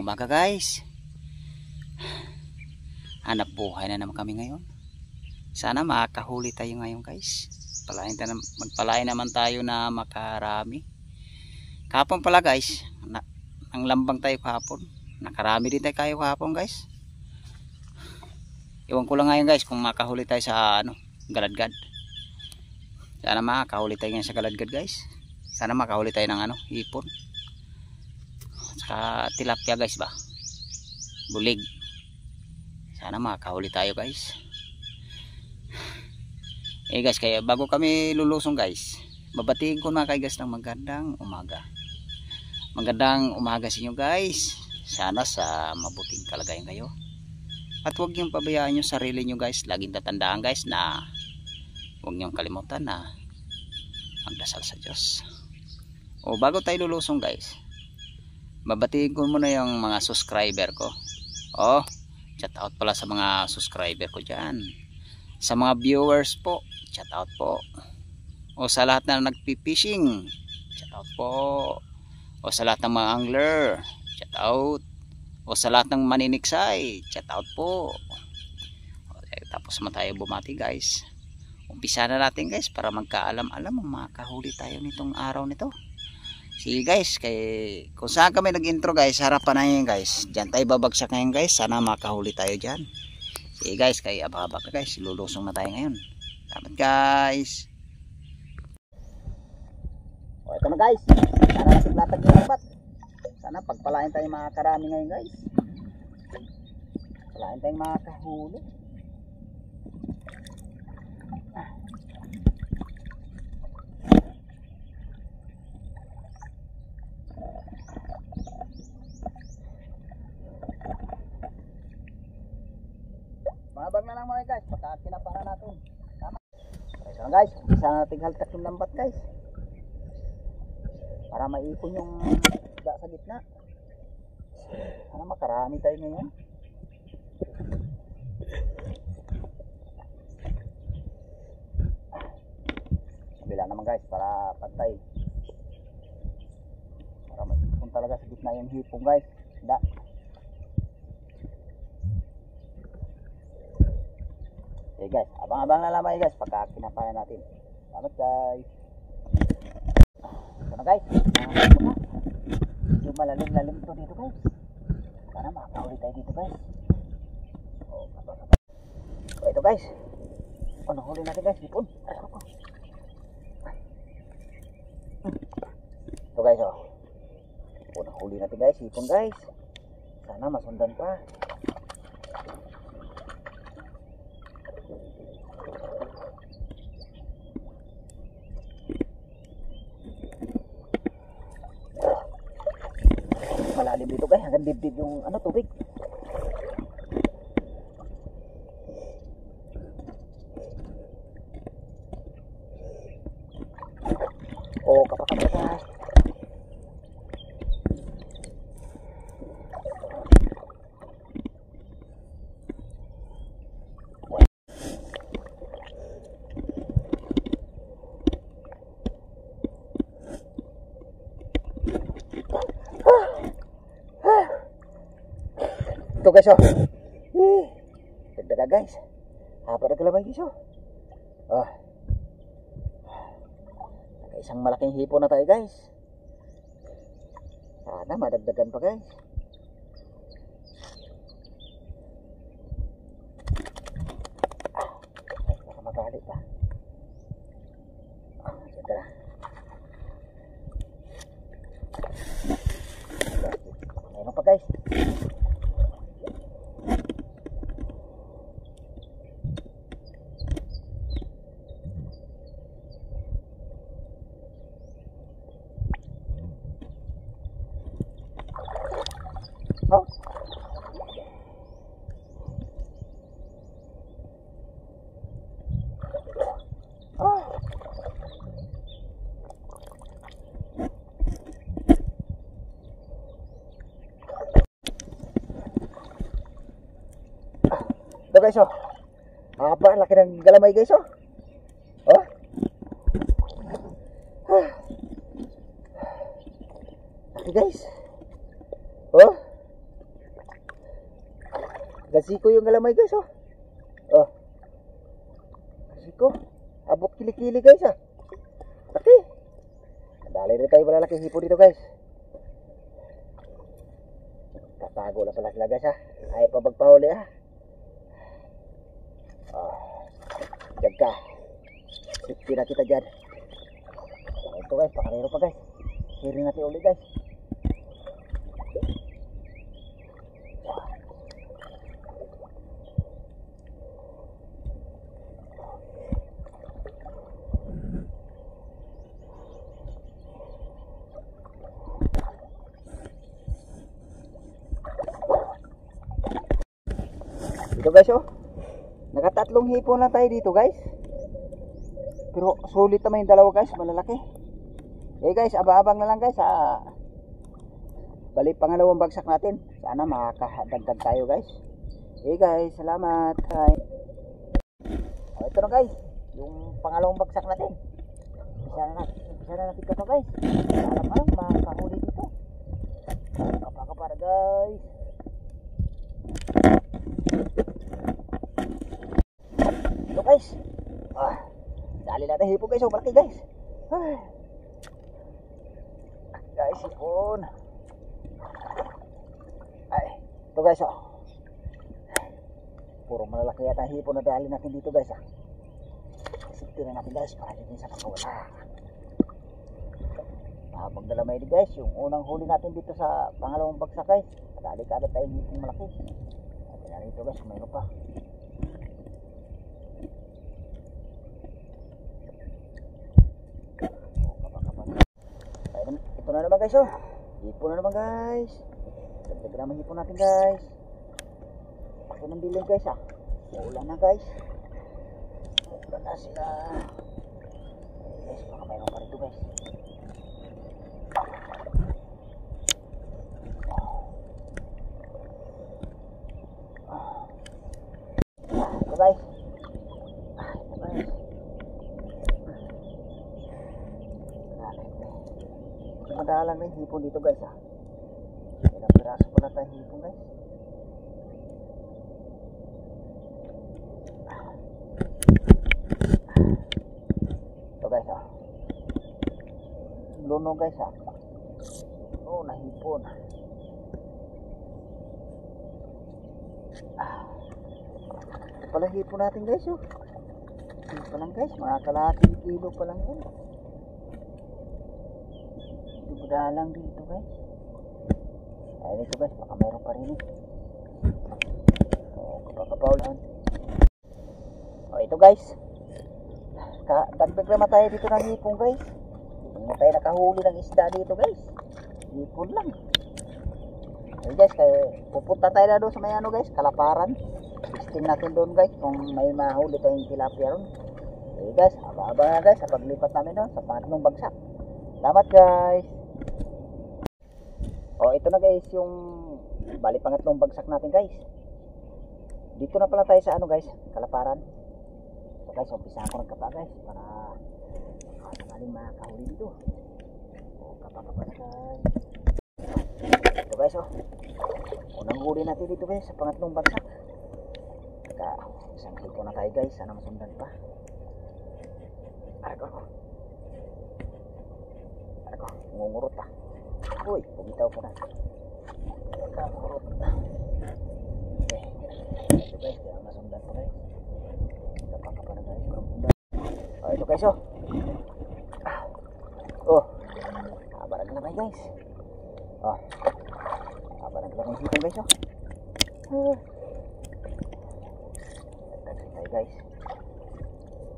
umaga guys. Hanap buhay na naman kami ngayon. Sana makahuli tayo ngayon guys. Magpalain naman tayo na makarami. Kahapon pala guys, ang lambang tayo kahapon. Nakarami din tayo kahapon guys. Iwan ko lang ngayon guys kung makahuli tayo sa galadgad. Sana makahuli tayo ngayon sa galadgad guys. Sana makahuli tayo ng hipon. Saka tilapia guys ba, bulig. Sana makahuli tayo guys. Guys, kaya bago kami lulusong guys, babatiin ko mga guys ng magandang umaga. Magandang umaga sa inyo guys. Sana sa mabuting kalagayan kayo. At huwag niyong pabayaan yung sarili niyo guys. Laging tatandaan guys na huwag niyong kalimutan na magdasal sa Diyos. O bago tayo lulusong guys, babatiin ko muna yung mga subscriber ko. Shout out pala sa mga subscriber ko dyan. Sa mga viewers po, shout out po. O sa lahat na nagpipishing, shout out po. O sa lahat ng mga angler, shout out. O sa lahat ng maniniksay, shout out po. Tapos naman tayo bumati guys. Umpisa na natin guys para magkaalam-alam, makahuli tayo nitong araw nito. Sige guys, kung saan kami nag-intro guys, harapan na yun guys. Diyan tayo babagsak ngayon guys. Sana makahuli tayo dyan. Sige guys, abang-abang na guys. Lulusong na tayo ngayon. Salamat guys. O ito na guys. Sana natiglatag yung labat. Sana pagpalain tayo makakarami ngayon guys. Pagpalain tayo makahuli. Mabag na lang mga guys, pagka kinapara natin. Tama. So guys, isa natin haltak yung lambat guys. Para maipon yung isda sa gitna. Sana makarami tayo ngayon. Kabila naman guys, para pantay. Para maipon talaga sa gitna yung hipong guys. Isda. Okay guys, abang-abang na lamang guys pagka kinapaya natin. Salamat guys. Ito na guys. Medyo malalim-lalim ito dito guys. Sana makakahuli tayo dito guys. So ito guys. Nahuli natin guys. Ipon. Ito guys nahuli natin guys. Ipon guys. Sana masundan pa. Malalim dito guys, hanggang dibdib yung tubig. Kapakapit guys. Ito guys dagdaga guys. Haba na galamay guys isang malaking hipo na tayo guys. Sana madagdagan pa guys. Baka magalit pa. Sige na. Mayroon pa guys. Ito guys haba, laki ng galamay guys laki guys Siko yung galamay guys oh. Oh. Siko. Abot kilikili guys ah. Laki. Dali rin tayo malalaki hipo dito guys. Tatago na pala sila guys ah. Ayaw pa magpahuli ah. Jaga. Sipti na kita dyan. Ito guys, pakarero pa guys. Hirin natin ulit guys. Ito guys oh. Nakatatlong hipon lang tayo dito guys. Pero sulit naman yung dalawa guys, malalaki. Eh guys, abang-abang na lang guys sa balik pangalawang bagsak natin. Sana makakadagdag tayo guys. Eh guys, salamat. Ito na guys, yung pangalawang bagsak natin. Bisa na natin ito guys. Sana makakahuli dito. Kapag guys. Ito guys. Dali natin hipo guys, malaki guys. Guys, hipon. Ay, ito guys oh. Puro malalaki yata hipon na dali natin dito guys ah. Sipin na natin guys para hindi sa pagkawala. Habang dalamay din guys, yung unang huli natin dito sa pangalawang bagsak guys. Dali ka agad tayong hipon malaki. At dali ito guys, mayroon pa. Ito na naman guys oh. Hipon na naman guys. Dagdag naman hipon natin guys. Ito ng dilim guys ah. Ulan na guys. Ulan na sila. Guys, baka mayroon pa rito guys. Ito guys. Ito guys. Madalang na yung hipon dito guys ah. Ilang piraso pala tayo hipon guys. Ito guys ah. Luno guys ah. Oh, nahipon. Ito pala hipon natin guys oh. Ito pa lang guys, mga kalahating kilo pa lang yun. Dalang dito guys. Ayun ito guys, baka mayroon pa rin eh. Kapag-kapaulan. Ito guys, dagdag naman tayo dito ng hipon guys. Hindi tayo nakahuli ng isda dito guys. Hipon lang. Okay guys, pupunta tayo na doon sa may ano guys, Kalaparan. Testing natin doon guys kung may mahuli tayong tilapia ron. Okay guys, aba-aba na guys sa paglipat namin doon sa pangatlong bagsak. Salamat guys. Ito na guys yung bali pangatlong bagsak natin guys. Dito na pala tayo sa ano guys, Kalaparan. So guys, umpisahan ko ng kapa guys para sakaling makahuli dito. Kapa-kapa na guys. Ito guys oh. Unang huli natin dito guys sa pangatlong bagsak. Isang hipon na tayo guys, sana masundan pa. Arko, ngungurot pa. Uy, bumitaw ko na. Ngungurot na. Okay, ito guys, kaya masundan pa guys. Kapag-kapa na guys. Ito guys oh. Haba na glamay guys. Haba na glamay hipon guys oh. Tayo guys.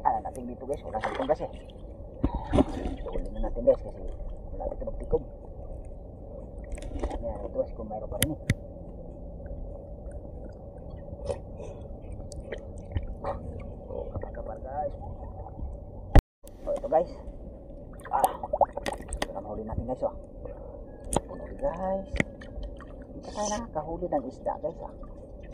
Natin dito guys, wala sa gas eh. Tuloy na natin guys kasi wala dito magtikom. Kaya ito guys kung mayroon pa rin eh. Kapag-kapal guys. Ito guys. Ito na mahuli natin guys oh. Huli guys. Dito tayo nakakahuli ng isda guys ah.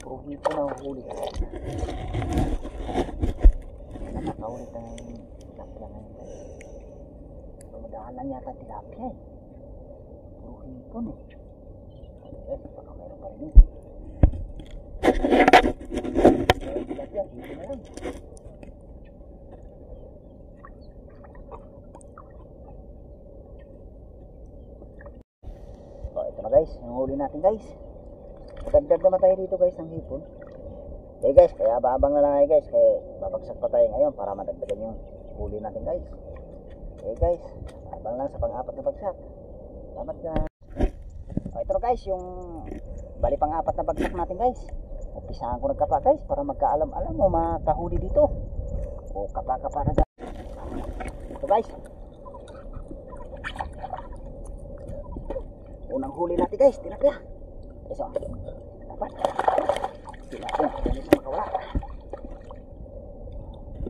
Puro hipon na huli guys. Nakahuli tayo ng tilapia ngayon guys. Pumadahan lang yata tilapia eh. Puro hipon eh. Guys, baka mayroon pa rin eh. tilapia, hindi na lang. So ito na guys, yung huli natin guys. Dagdag naman tayo dito guys ng hipon. Okay guys, kaya abang na lang guys, kaya babagsak pa tayo ngayon para madagdagan yung huli natin guys. Okay guys, abang lang sa pang-apat na bagsak. Salamat guys. So ito na guys, yung bali pang-apat na bagsak natin guys. Umpisahan ko nagkapa guys para magkaalam-alam o makahuli dito. O kapa-kapa na guys. Ito guys. Unang huli natin guys, tilapia. Ito. Dapat. Tilapia, hindi siya makawala.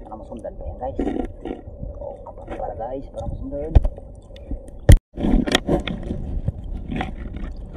Para masundan pa yan guys. O kapa-kapa guys, para masundan.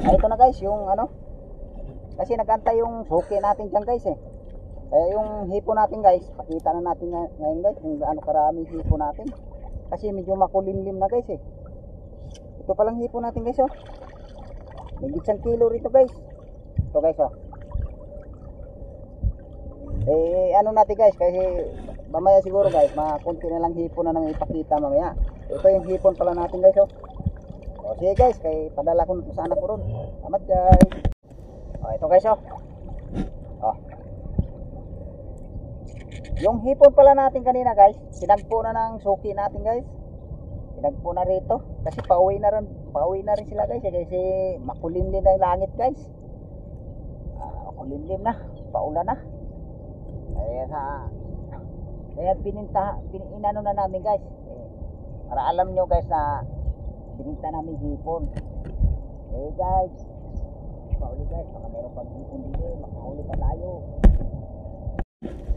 Ay ito na guys, yung ano. Kasi nagantay yung suki natin dyan guys eh. Kaya yung hipo natin guys, pakita na natin ngayon guys kung gaano karami hipo natin. Kasi medyo makulimlim na guys eh. Ito palang hipo natin guys oh. May 1 kilo rito guys. Ito guys oh. Eh ano natin guys, kasi mamaya siguro guys, makunti na lang hipo na namin ipakita mamaya. Ito yung hipon pala natin guys oh. O sige guys, kay padala ko sa anak ko ron. Salamat guys. O ito guys oh. Oh. Yung hipon pala natin kanina guys, sinagpo na ng suki natin guys. Sinagpo na rito kasi pauwi na rin sila guys kasi makulimlim na yung langit guys. Makulimlim na, paulan na. Kaya inano na namin guys. Para alam nyo guys na bininta namin hipon. Okay guys, pauli guys, baka meron pang hipon dito, makahuli pa tayo.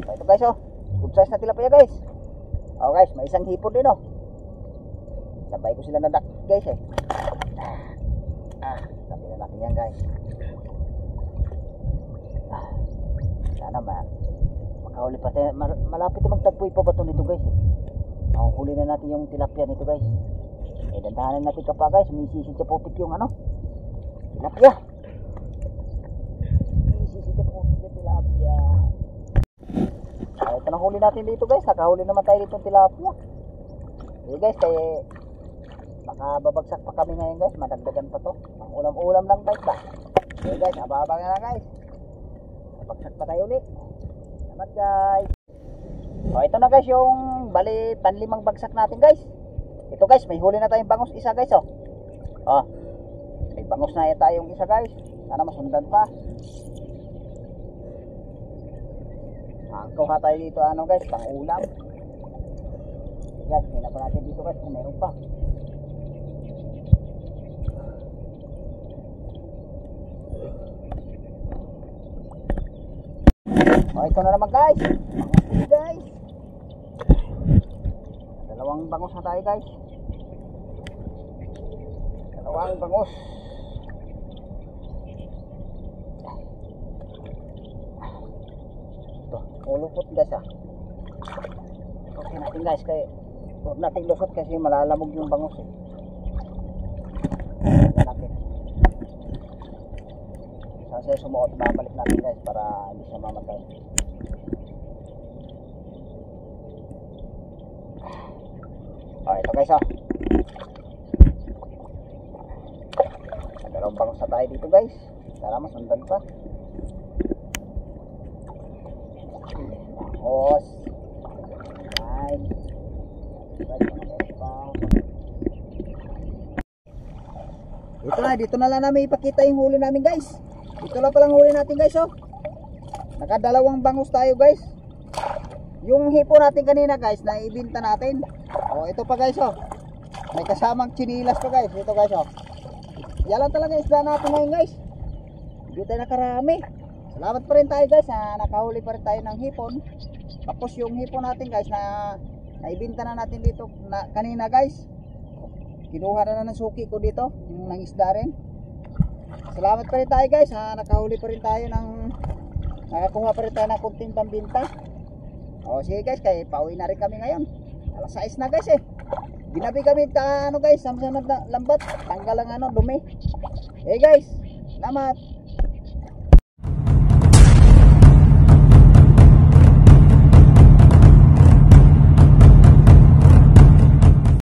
So, ito guys oh, good size na tilapia guys. Oh guys, may isang hipon din oh. Sabay ko sila nadak guys eh. Sabi na natin yan guys. Sana makahuli pa tayo. Malapit na magtagpoy pa ba ito nito guys eh. Huli na natin yung tilapia nito guys. Eh dandahanan natin ka pa guys, umisisid sa putik yung ano, tilapia. Umisisid sa putik yung tilapia. Ito na huli natin dito guys, nakahuli naman tayo dito ng tilapia. Okay guys, kaya makababagsak pa kami ngayon guys, madagdagan pa to. Ang ulam-ulam lang guys ba. Okay guys, ababang na guys. Babagsak pa tayo ulit. Salamat guys. O ito na guys yung bali panlimang bagsak natin guys. Ito guys, may huli na tayong bangus isa guys oh. Oh. May bangus na tayong isa guys. Sana masundan pa. Kuha tayo dito ano guys, pang ulam. Guys, tingnan pa natin dito guys kung meron pa. Oh, ito na naman guys. Bangus guys. Dalawang bangus na tayo guys. Dalawang bangus. Ito, ulupot guys ah. Okay natin guys, kaya huwag natin lusot kasi malalamog yung bangus eh. Natin. Kasi sumuot, babalik natin guys para hindi siya mamatay. Oh, ito guys oh. Dalawang bangus na tayo dito guys. Sana masundan pa. Bangus. Nice. Ito na, dito na lang namin ipakita yung huli namin guys. Ito lang palang huli natin guys oh. Nakadalawang bangus tayo guys. Yung hipo natin kanina guys, naibinta natin. Oh, ito pa guys oh. May kasamang chinilas pa guys. Ito guys oh. Yan lang talaga isda natin ngayon guys. Hindi tayo nakarami. Salamat pa rin tayo guys na nakahuli pa rin tayo ng hipon. Tapos yung hipon natin guys na naibinta na natin dito na, kanina guys. Kinuha na ng suki ko dito. Yung nangisda rin. Salamat pa rin tayo guys ha. Nakahuli pa rin tayo ng, nakakuha pa rin tayo ng kunting pambinta. O sige guys, kaya pauwi na rin kami ngayon. Alas 6 na guys eh. Ginabi kami ano guys, samsam na lambat. Tanggal ang ano, dumi. Eh guys, salamat.